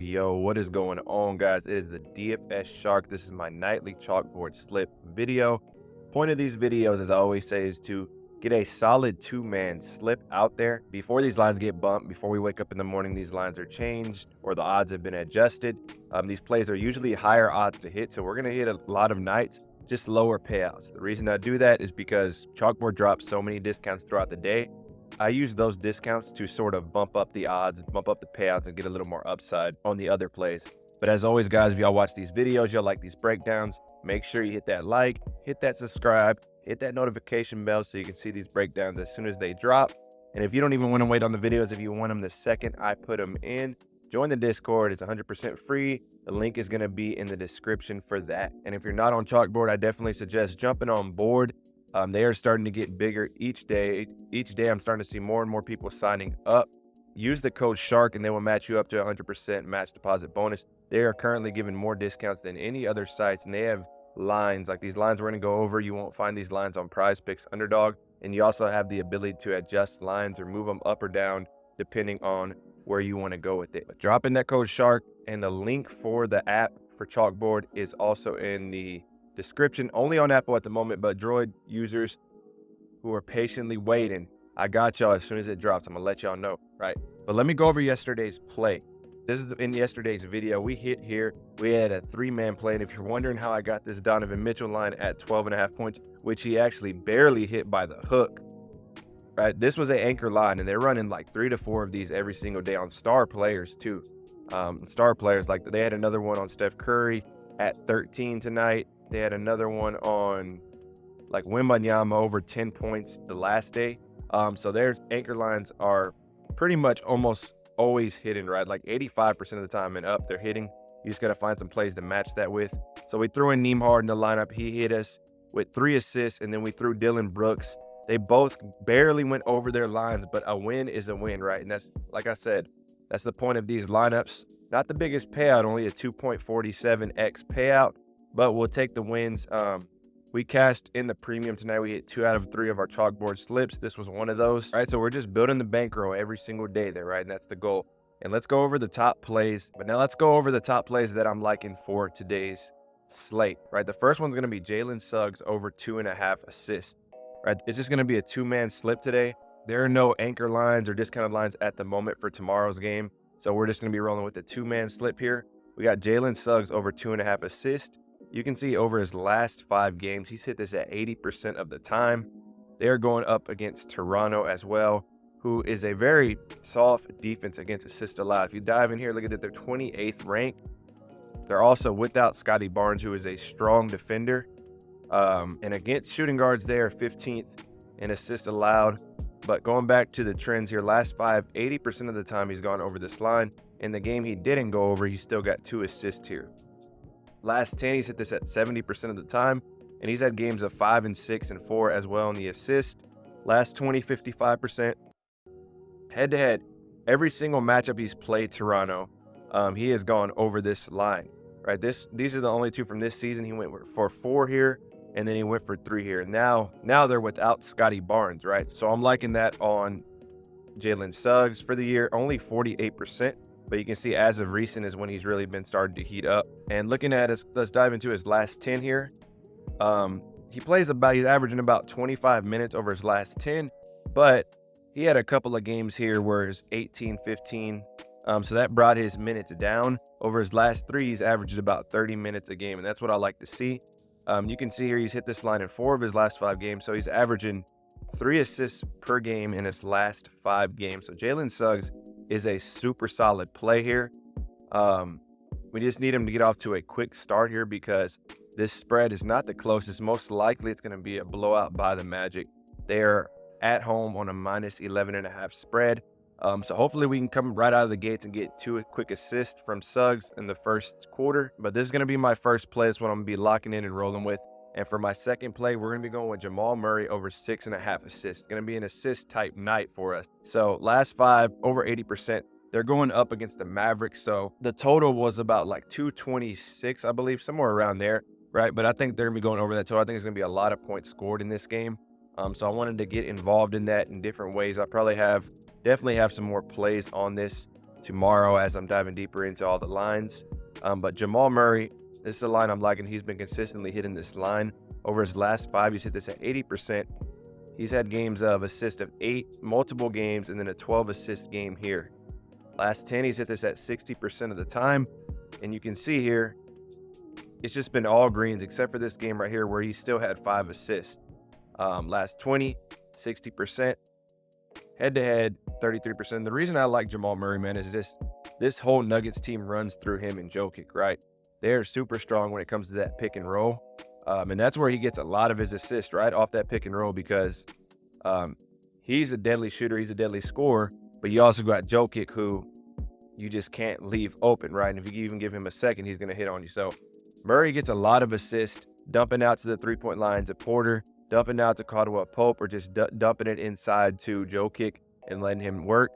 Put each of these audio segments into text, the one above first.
Yo, what is going on, guys? It is the DFS Shark. This is my nightly chalkboard slip video. Point of these videos, as I always say, is to get a solid two-man slip out there before these lines get bumped. Before we wake up in the morning, these lines are changed or the odds have been adjusted. These plays are usually higher odds to hit, so we're going to hit a lot of nights, just lower payouts. The reason I do that is because chalkboard drops so many discounts throughout the day. I use those discounts to sort of bump up the odds, bump up the payouts, and get a little more upside on the other plays. But as always, guys, if y'all watch these videos, y'all like these breakdowns, make sure you hit that like, hit that subscribe, hit that notification bell so you can see these breakdowns as soon as they drop. And if you don't even want to wait on the videos, if you want them the second I put them in, join the Discord. It's 100% free. The link is going to be in the description for that. And if you're not on Chalkboard, I definitely suggest jumping on board. They are starting to get bigger each day. Each day, I'm starting to see more and more people signing up. Use the code SHARK and they will match you up to 100% match deposit bonus. They are currently giving more discounts than any other sites, and they have lines. Like these lines we're going to go over, you won't find these lines on PrizePicks Underdog. And you also have the ability to adjust lines or move them up or down depending on where you want to go with it. But drop in that code SHARK, and the link for the app for Chalkboard is also in the description. Only on Apple at the moment, but Droid users who are patiently waiting, I got y'all as soon as it drops. I'm gonna let y'all know, right? But let me go over yesterday's play. This is in yesterday's video. We hit here. We had a three-man play, and if you're wondering how I got this Donovan Mitchell line at 12.5 points, which he actually barely hit by the hook, right? This was an anchor line, and they're running like 3 to 4 of these every single day on star players too. Star players, like they had another one on Steph Curry at 13 tonight. They had another one on like Wembanyama over 10 points the last day. So their anchor lines are pretty much almost always hitting, right? Like 85% of the time and up, they're hitting. You just got to find some plays to match that with. So we threw in Nembhard in the lineup. He hit us with 3 assists, and then we threw Dylan Brooks. They both barely went over their lines, but a win is a win, right? And that's, like I said, that's the point of these lineups. Not the biggest payout, only a 2.47x payout, but we'll take the wins. We cashed in the premium tonight. We hit 2 out of 3 of our chalkboard slips. This was one of those. All right, so we're just building the bankroll every single day there, right? And that's the goal. And let's go over the top plays. But now let's go over the top plays that I'm liking for today's slate, right? The first one's going to be Jaylen Suggs over 2.5 assists, right? It's just going to be a two-man slip today. There are no anchor lines or discounted lines at the moment for tomorrow's game. So we're just going to be rolling with the two-man slip here. We got Jaylen Suggs over 2.5 assists. You can see over his last 5 games, he's hit this at 80% of the time. They're going up against Toronto as well, who is a very soft defense against assists allowed. If you dive in here, look at that, they're 28th ranked. They're also without Scotty Barnes, who is a strong defender. And against shooting guards, they are 15th in assists allowed. But going back to the trends here, last 5, 80% of the time he's gone over this line. In the game he didn't go over, he still got 2 assists here. Last 10, he's hit this at 70% of the time, and he's had games of 5 and 6 and 4 as well in the assist. Last 20, 55%. Head-to-head, every single matchup he's played Toronto, he has gone over this line, right? These are the only 2 from this season. He went for 4 here, and then he went for 3 here. Now they're without Scotty Barnes, right? So I'm liking that on Jaylen Suggs for the year, only 48%. But you can see as of recent is when he's really been starting to heat up. And looking at his, let's dive into his last 10 here. He's averaging about 25 minutes over his last 10, but he had a couple of games here where it's 18, 15. So that brought his minutes down. Over his last 3, he's averaged about 30 minutes a game, and that's what I like to see. You can see here he's hit this line in 4 of his last 5 games, so he's averaging 3 assists per game in his last 5 games. So Jaylen Suggs is a super solid play here. We just need him to get off to a quick start here because this spread is not the closest. Most likely it's going to be a blowout by the Magic. They're at home on a -11.5 spread. So hopefully we can come right out of the gates and get 2 quick assists from Suggs in the first quarter. But this is going to be my first play. It's what I'm going to be locking in and rolling with. And for my second play, we're going to be going with Jamal Murray over 6.5 assists. Going to be an assist type night for us. So last 5, over 80%. They're going up against the Mavericks. So the total was about like 226, I believe, somewhere around there, right? But I think they're going to be going over that total. I think there's going to be a lot of points scored in this game. So I wanted to get involved in that in different ways. I definitely have some more plays on this tomorrow as I'm diving deeper into all the lines. But Jamal Murray, this is a line I'm liking. He's been consistently hitting this line. Over his last 5, he's hit this at 80%. He's had games of assist of 8, multiple games, and then a 12 assist game here. Last 10, he's hit this at 60% of the time. And you can see here, it's just been all greens except for this game right here where he still had 5 assists. Last 20, 60%. Head-to-head, 33%. The reason I like Jamal Murray, man, is just this whole Nuggets team runs through him and Jokic, right? They're super strong when it comes to that pick and roll. And that's where he gets a lot of his assists, right, off that pick and roll, because he's a deadly shooter. He's a deadly scorer. But you also got Jokic, who you just can't leave open, right? And if you even give him a second, he's going to hit on you. So Murray gets a lot of assists, dumping out to the three-point line to Porter, dumping out to Caldwell Pope, or just dumping it inside to Jokic and letting him work.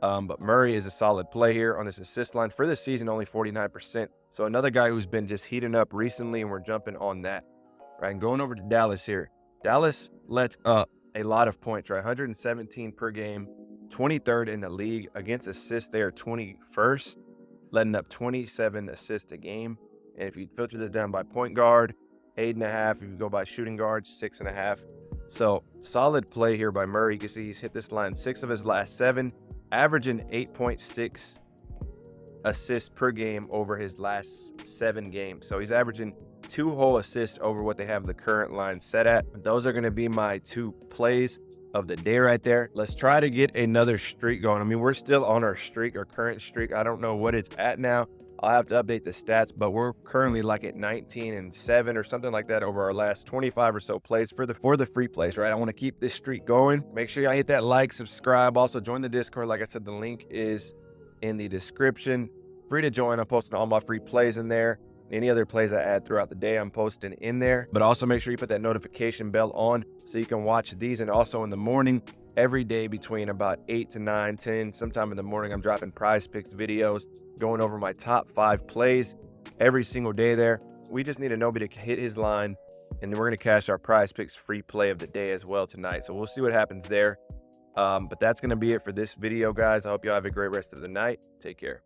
But Murray is a solid play here on his assist line. For the season, only 49%. So another guy who's been just heating up recently, and we're jumping on that. Right, and going over to Dallas here. Dallas lets up a lot of points, right? 117 per game, 23rd in the league. Against assists, they are 21st, letting up 27 assists a game. And if you filter this down by point guard, 8.5. If you go by shooting guards, 6.5. So solid play here by Murray. You can see he's hit this line 6 of his last 7, averaging 8.6 assists per game over his last 7 games. So he's averaging 2 whole assists over what they have the current line set at. Those are going to be my 2 plays of the day right there. Let's try to get another streak going. I mean, we're still on our streak, our current streak. I don't know what it's at now. I'll have to update the stats, but we're currently like at 19-7 or something like that over our last 25 or so plays for the free plays, right? I want to keep this streak going. Make sure y'all hit that like, subscribe. Also join the Discord. Like I said, the link is in the description. Free to join. I'm posting all my free plays in there. Any other plays I add throughout the day, I'm posting in there. But also make sure you put that notification bell on so you can watch these. And also in the morning, every day between about 8 to 9, 10, sometime in the morning, I'm dropping PrizePicks videos, going over my top 5 plays every single day there. We just need a nobody to hit his line, and then we're going to cash our PrizePicks free play of the day as well tonight. So we'll see what happens there. But that's going to be it for this video, guys. I hope y'all have a great rest of the night. Take care.